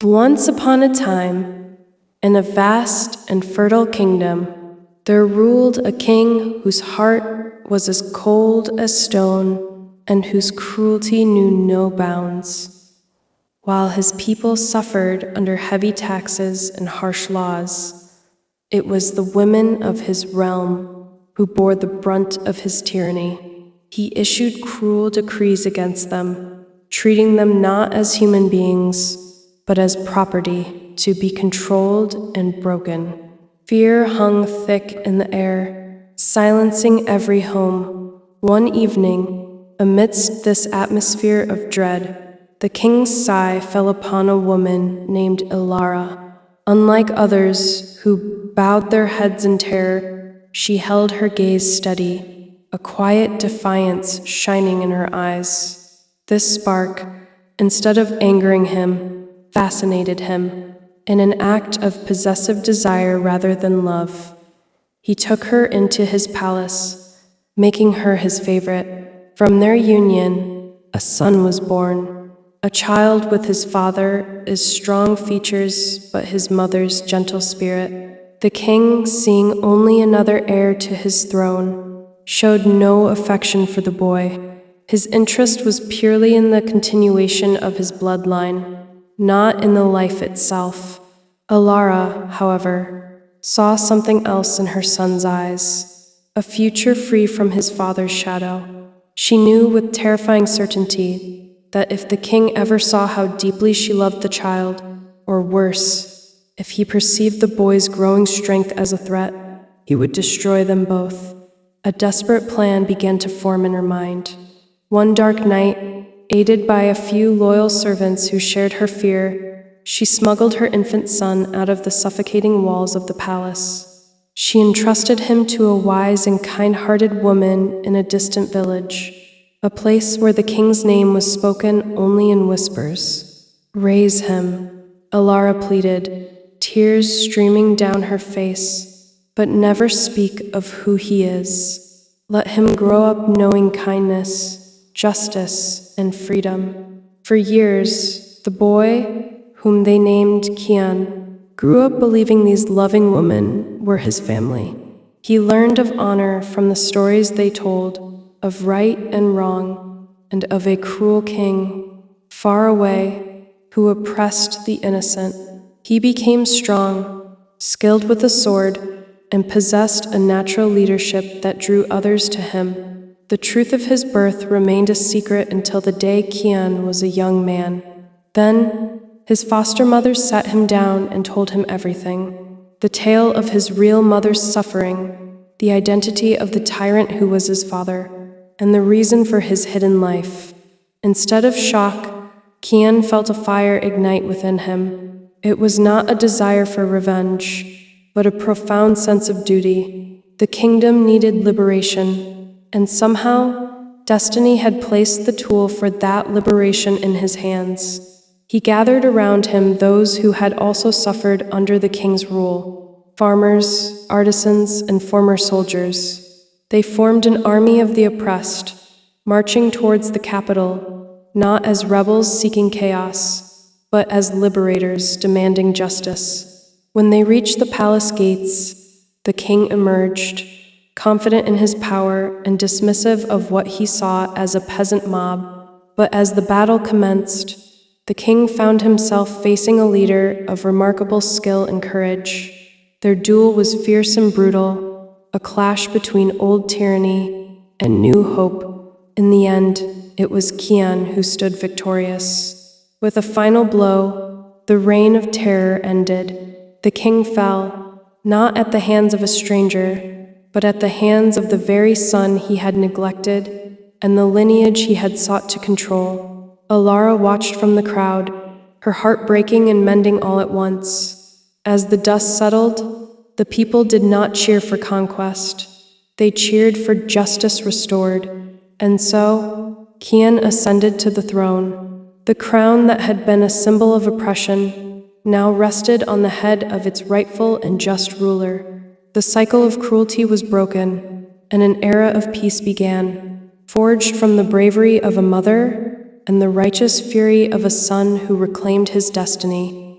Once upon a time, in a vast and fertile kingdom, there ruled a king whose heart was as cold as stone and whose cruelty knew no bounds. While his people suffered under heavy taxes and harsh laws, it was the women of his realm who bore the brunt of his tyranny. He issued cruel decrees against them, treating them not as human beings, but as property to be controlled and broken. Fear hung thick in the air, silencing every home. One evening, amidst this atmosphere of dread, the king's sigh fell upon a woman named Ilara. Unlike others who bowed their heads in terror, she held her gaze steady, a quiet defiance shining in her eyes. This spark, instead of angering him, fascinated him, in an act of possessive desire rather than love. He took her into his palace, making her his favorite. From their union, a son was born, a child with his father's strong features but his mother's gentle spirit. The king, seeing only another heir to his throne, showed no affection for the boy. His interest was purely in the continuation of his bloodline, not in the life itself. Ilara, however, saw something else in her son's eyes, a future free from his father's shadow. She knew with terrifying certainty that if the king ever saw how deeply she loved the child, or worse, if he perceived the boy's growing strength as a threat, he would destroy them both. A desperate plan began to form in her mind. One dark night, aided by a few loyal servants who shared her fear, she smuggled her infant son out of the suffocating walls of the palace. She entrusted him to a wise and kind-hearted woman in a distant village, a place where the king's name was spoken only in whispers. "Raise him," Ilara pleaded, tears streaming down her face, "but never speak of who he is. Let him grow up knowing kindness, justice, and freedom." For years, the boy, whom they named Kian, grew up believing these loving women were his family. He learned of honor from the stories they told, of right and wrong, and of a cruel king, far away, who oppressed the innocent. He became strong, skilled with the sword, and possessed a natural leadership that drew others to him. The truth of his birth remained a secret until the day Kian was a young man. Then, his foster mother sat him down and told him everything. The tale of his real mother's suffering, the identity of the tyrant who was his father, and the reason for his hidden life. Instead of shock, Kian felt a fire ignite within him. It was not a desire for revenge, but a profound sense of duty. The kingdom needed liberation, and somehow, destiny had placed the tool for that liberation in his hands. He gathered around him those who had also suffered under the king's rule: farmers, artisans, and former soldiers. They formed an army of the oppressed, marching towards the capital, not as rebels seeking chaos, but as liberators demanding justice. When they reached the palace gates, the king emerged, confident in his power and dismissive of what he saw as a peasant mob. But as the battle commenced, the king found himself facing a leader of remarkable skill and courage. Their duel was fierce and brutal, a clash between old tyranny and new hope. In the end, it was Kian who stood victorious. With a final blow, the reign of terror ended. The king fell, not at the hands of a stranger, but at the hands of the very son he had neglected and the lineage he had sought to control. Ilara watched from the crowd, her heart breaking and mending all at once. As the dust settled, the people did not cheer for conquest. They cheered for justice restored. And so, Kian ascended to the throne. The crown that had been a symbol of oppression now rested on the head of its rightful and just ruler. The cycle of cruelty was broken, and an era of peace began, forged from the bravery of a mother and the righteous fury of a son who reclaimed his destiny.